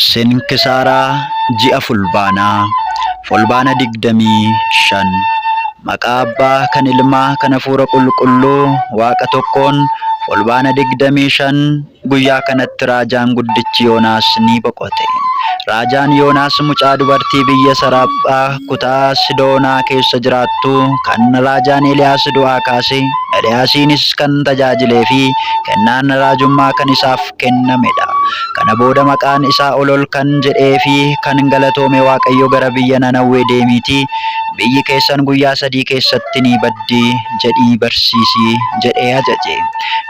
Seenkisaaraa ji'a fulbaana 25 maqaa Abbaa kan Ilmaa kan Hafuura Qulqulluu Waaqa tokkoon fulbaana 25 guyyaa kanatti raajaan guddichi Yoonaas ni boqote. Raajaan Yoonaas mucaa dubartii biyya Saraphaa kutaa Sidoonaa keessa jiraattu kan raajaan Eeliyaas du'aa kaase, Eeliyaasiinis kan tajaajilee fi kennaan raajummaa kan isaaf kennamedha. Kana booda maqaan isaa Olol kan jedhee fi kan galatoome Waaqayyo gara biyya Nanawwee deemiitii biyyi keessan guyyaa 3 keessatti ni baddi jedhii barsiisi jedhee ajaje.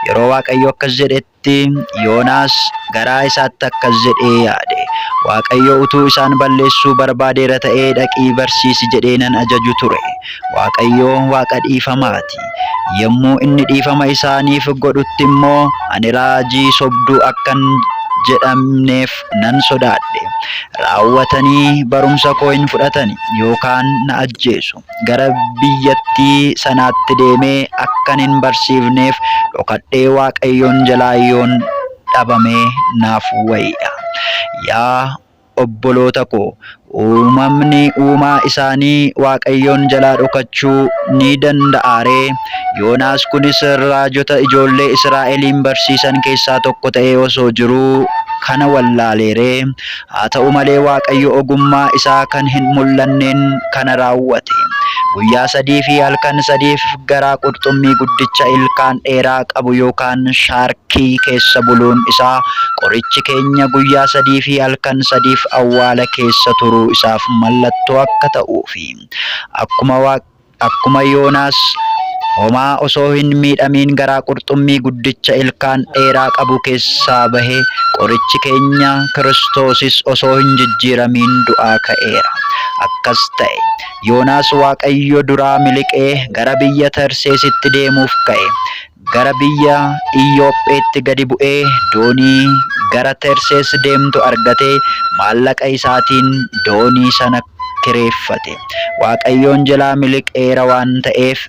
Yeroo Waaqayyo akkas jedhetti Yoonaas garaa isaatti akkas jedhee yaade. Waaqayyo utuu isaan balleessuu barbaadeera ta'ee dhaqii barsiisi jedhee nan ajaju ture. Waaqayyo Waaqa dhiifamaati. Yommuu inni dhiifama isaaniif godhutti immoo ani raajii sobduu akkan jedhamneef nan sodaadhe. Raawwatanii barumsa koo hin fudhatani yookaan na ajjeesu. Gara biyyattii sanaatti deemee akkan hin barsiifneef dhokadhee Waaqayyoon jalaa yoon dhabame naaf wayya. Yaa obboloota koo, uumamni uumaa isaanii Waaqayyoon jalaa dhokachuu ni danda'aaree? Yoonaas kunis raajota ijoollee Israa'eliin barsiisan keessaa tokko ta'ee osoo jiruu kana wallaaleeree? Haa ta'u malee Waaqayyo ogummaa isaa kan hin mul'anneen kana raawwate. Guyyaa 3 fi halkan 3 garaa qurxummii guddicha ilkaan dheeraa qabu yookaan shaarkii keessa buluun isaa qorichi keenya guyyaa 3 fi halkan 3 awwaala keessa turuu isaaf mallattoo akka ta'uufi akkuma Yoonaas homaa osoo hin miidhamiin garaa qurxummii guddicha ilkaan dheeraa qabu keessaa bahe, qorichi keenya Kiristoosis osoo hin jijjiiramiin du'aa ka'eera. Akkas ta'e Yoonaas Waaqayyo duraa miliqee gara biyya Tarseesitti deemuuf ka'e. Gara biyya Iyyoopheetti gadi bu'ee doonii gara Tarsees deemtu argatee maallaqa isaatiin doonii sana kireeffate. Waaqayyoon jalaa miliqeera waan ta'eef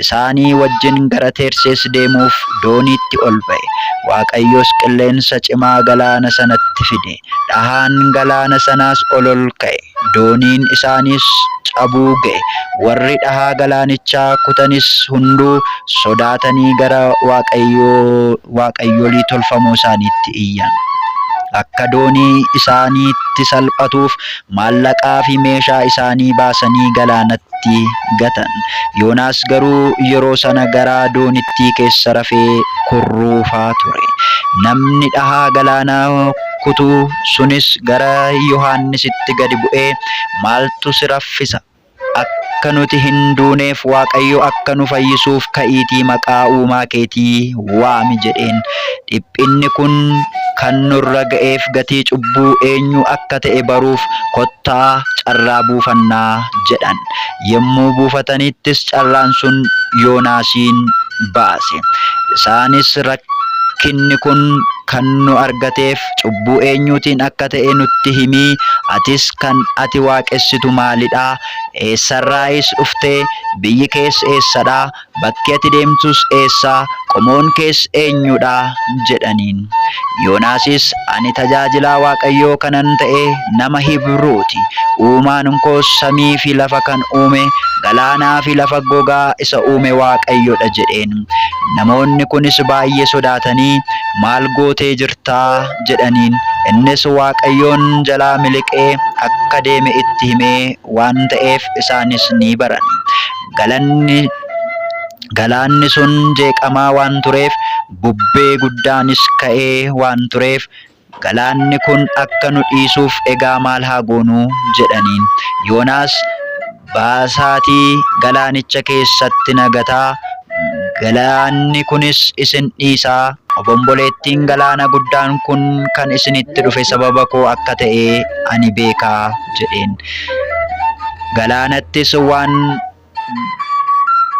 isaanii wajjin gara Tarsees deemuuf dooniitti ol ba'e. Waaqayyos qilleensa cimaa galaana sanatti fide. Dhahaan galaana sanaas ol ka'e. Dooniin isaaniis cabuu ga'e. Warri dhahaa galaanichaa kutanis hunduu sodaatanii gara waaqayyolii tolfamoo isaaniitti iyyan. Akka doonii isaaniitti salphatuuf maallaqaa fi meeshaa isaanii baasanii galaanatti gatan. Yoonaas garuu yeroo sana garaa doonittii keessa rafee kurruufaa ture. Namni dhahaa galaanaa kutuu sunis gara Yohannisitti gadi bu'ee, maaltu si raffisa? Akka nuti hin duuneef Waaqayyo akka nu fayyisuuf ka'iitii maqaa uumaa keetii waami jedheen. Dhiphinni kun kan nurra ga'eef gatii cubbuu eenyu akka ta'e baruuf kottaa carraa buufannaa jedhan. Yommuu buufatanittis carraan sun Yoonaasiin baase. Isaanis rakkinni kun kan nu argateef cubbuu eenyuutiin akka ta'e nutti himii. Atis kan ati waaqessitu maalidha? Eessarraayis dhuftee? Biyyi kees eessadha? Bakki ati deemtus eessa? Qomoon kees eenyudha? jedhaniin. Yoonaasis ani tajaajilaa Waaqayyoo kanan ta'e nama Hibruuti. Uumaan koos samii fi lafa kan uume, galaanaa fi lafa gogaa isa uume Waaqayyodha jedheen. Namoonni kunis baay'ee sodaatanii maal gootee jirtaa jedhaniin. Innis Waaqayyoon jalaa miliqee akka deeme itti himee waan ta'eef isaanis ni baran. Galaanni sun jeeqamaa waan tureef, bubbee guddaanis ka'ee waan tureef, galaanni kun akka nu dhiisuuf egaa maal haa goonuu jedhaniin. Yoonaas baasaatii galaanicha keessatti nagataa, galaanni kunis isin dhiisaa. Obomboleettiin galaana guddaan kun kan isinitti dhufe sababa koo akka ta'e ani beekaa jedheen. Galaanattis waan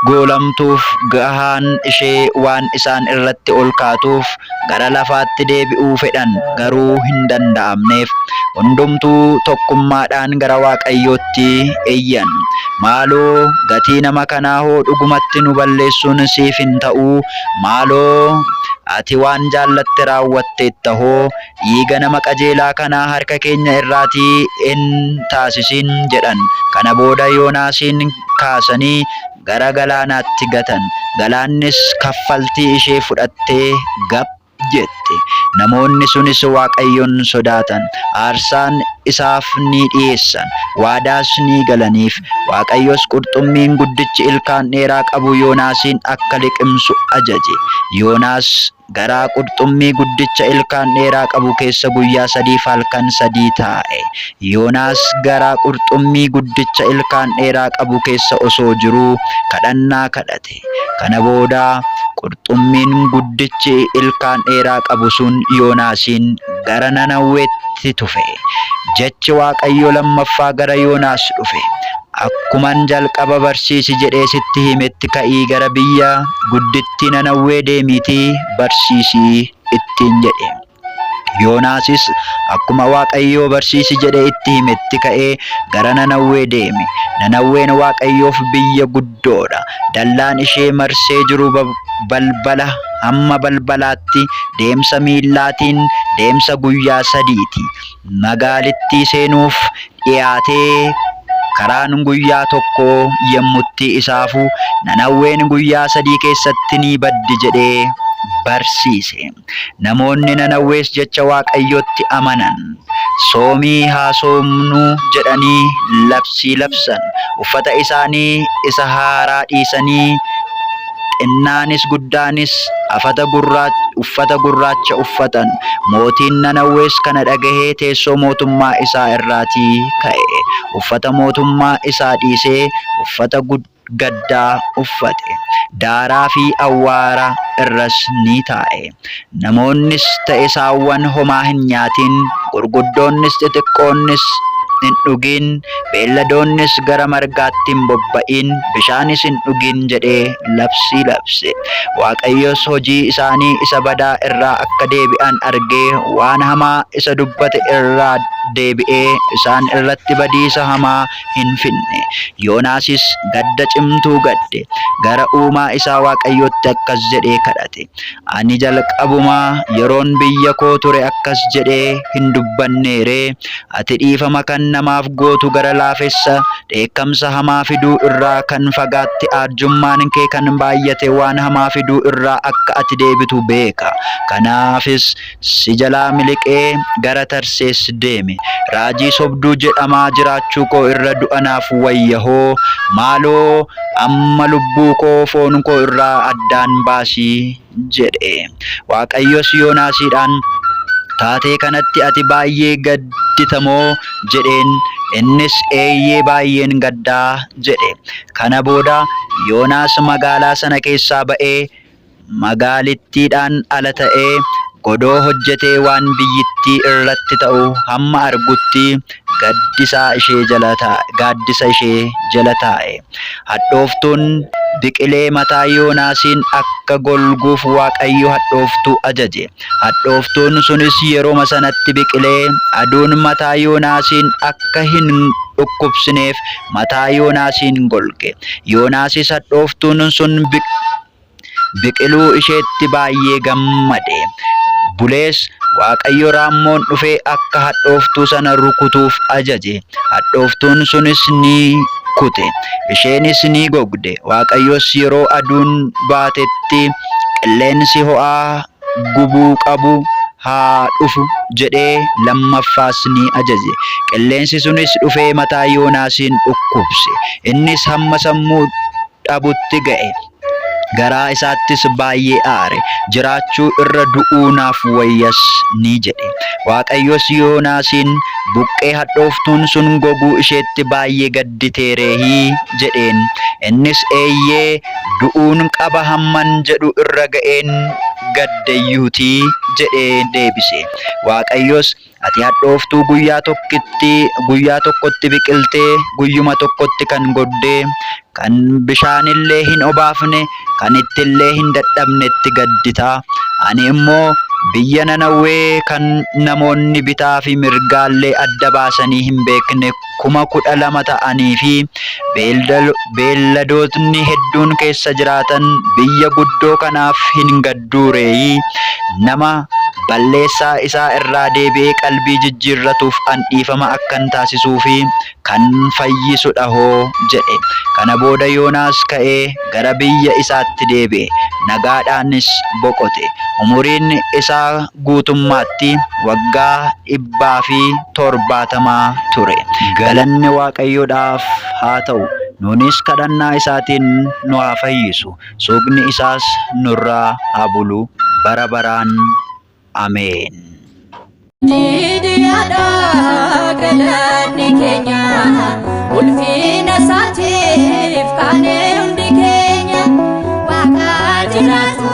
goolamtuuf gahaan ishee waan isaan irratti ol kaatuuf gara lafaatti deebi'uu fedhan garuu hin danda'amneef hundumtuu tokkummaadhaan gara Waaqayyootti iyyan. Maaloo gatii nama kanaa hoo dhugumatti nu balleessuun siif hin ta'uu? Maaloo ati waan jaallatte raawwatteetta hoo dhiiga nama qajeelaa kanaa harka keenya irraatii hin taasisin jedhan. Kana booda Yoonaasin kaasanii gara galaanaatti gatan. Galaannis kaffaltii ishee fudhattee gab jette. Namoonni sunis Waaqayyoon sodaatan. Aarsaan isaaf ni dhiyeessan. Waadaas ni galaniif. Waaqayyos qurxummiin guddichi ilkaan dheeraa qabu Yoonaasin akka liqimsu ajaje. Yoonaas garaa qurxummii guddicha ilkaan dheeraa qabu keessa guyyaa 3 fi halkan 3 taa'e. Yoonaas garaa qurxummii guddicha ilkaan dheeraa qabu keessa osoo jiruu kadhannaa kadhate. Kana booda qurxummiin guddichi ilkaan dheeraa qabu sun Yoonaasin gara Nanawweetti tufe. Jechi Waaqayyo lammaffaa gara Yoonaas dhufe. Akkuman jalqaba barsiisi jedhee sitti himetti ka'ii gara biyya guddittii Nanawwee deemiitii barsiisii ittiin jedhe. Yoonaasis akkuma Waaqayyo barsiisi jedhee itti himetti ka'ee gara Nanawwee deeme. Nanawween Waaqayyoof biyya guddoodha. Dallaan ishee marsee jiru balbala hamma balbalaatti deemsa miillaatiin deemsa guyyaa 3ti. Magaalittii seenuuf dhiyaatee karaan guyyaa tokko yemmutti isaafu Nanawween guyyaa 3 keessatti ni baddi jedhee barsiise. Namoonni Nanawwees jecha Waaqayyootti amanan. Soomii haa soomnu jedhanii labsii labsan. Uffata isaanii isa haaraa dhiisanii xinnaanis guddaanis uffata gurraacha uffatan. Mootiin Nanawwees kana dhagahee teessoo mootummaa isaa irraatii ka'e. Uffata mootummaa isaa dhiisee uffata gaddaa uffate. Daaraa fi awwaara irras ni taa'e. Namoonnis ta'e saawwan homaa hin nyaatin, gurguddoonnis xixiqqoonnis hin dhugin, beelladoonnis gara margaatti hin bobba'in, bishaanis hin dhugin jedhee labsii labse. Waaqayyos hojii isaanii isa badaa irraa akka deebi'an argee waan hamaa isa dubbate irraa deebi'ee isaan irratti badiisa hamaa hin finne. Yoonaasis gadda cimtuu gadde. Gara uumaa isaa Waaqayyootti akkas jedhee kadhate. Ani jalqabumaa yeroon biyya koo ture akkas jedhee hin dubbanneeree? Ati dhiifama kan namaaf gootu gara laafessa dheekkamsa hamaa fiduu irraa kan fagaatte arjummaan kee kan baay'ate waan hamaa fiduu irraa akka ati deebitu beeka. Kanaafis si jalaa miliqee gara Tarsees deeme. Raajii sobduu jedhamaa jiraachuu koo irra du'anaaf wayya hoo? Maaloo amma lubbuu koo foon koo irraa addaan baasii jedhe. Waaqayyos Yoonaasiidhaan taatee kanatti ati baay'ee gadditamoo jedheen. Innis eeyyee baay'een gaddaa jedhe. Kana booda Yoonaas magaalaa sana keessaa ba'ee magaalittiidhaan ala ta'ee godoo hojjetee waan biyyittii irratti ta'u hamma argutti gaaddisa ishee jala taa'e. Hadhooftuun biqilee mataa Yoonaasiin akka golguuf Waaqayyo hadhooftuu ajaje. Hadhooftuun sunis yeroo sanatti biqilee aduun mataa Yoonaasiin akka hin dhukkubsineef mataa Yoonaasiin golge. Yoonaasis hadhooftuun sun biqiluu isheetti baay'ee gammade. Bulees Waaqayyo raammoon dhufee akka hadhooftuu sana rukutuuf ajaje. Hadhooftuun sunis ni kute. Isheenis ni gogde. Waaqayyos yeroo aduun baatetti qilleensi ho'aa gubuu qabu haa dhufu jedhee lammaffaas ni ajaje. Qilleensi sunis dhufee mataa Yoonaasiin dhukkubse. Innis hamma sammuu dhabutti ga'e. Garaa isaattis baay'ee aare. Jiraachuu irra du'uu naaf wayyas ni jedhe. Waaqayyos Yoonaasiin buqqee hadhooftuun sun goguu isheetti baay'ee gadditeereehii jedheen. Innis eeyyee du'uun qaba hamman jedhu irra ga'een gaddeeyyuuti jedhee deebise. Waaqayyos ati hadhooftuu guyyaa tokkotti biqiltee guyyuma tokkotti kan goddee kan bishaanillee hin obaafne kan ittillee hin dadhabnetti gaddita. Ani immoo biyya Nanawwee kan namoonni bitaa fi mirgaallee adda baasanii hin beekne 12,000 ta'anii fi beelladootni hedduun keessa jiraatan biyya guddoo kanaaf hin gadduureeyi. Nama balleessaa isaa irraa deebi'ee qalbii jijjiirratuuf dhiifama akkan taasisuu fi kan fayyisudha hoo jedhe. Kana booda Yoonaas ka'ee gara biyya isaatti deebi'e. Nagaadhaanis boqote. Umuriin isaa guutummaatti waggaa 170 ture. Galanni Waaqayyoodhaaf haa ta'u. Nuunis kadhannaa isaatiin nu haa fayyisu. Suuqni isaas nurraa haa bulu bara baraan. Ameen. Lidiyaadha galanni keenya ulfina isaatiif kaane hundi keenya Waaqa jiraatu.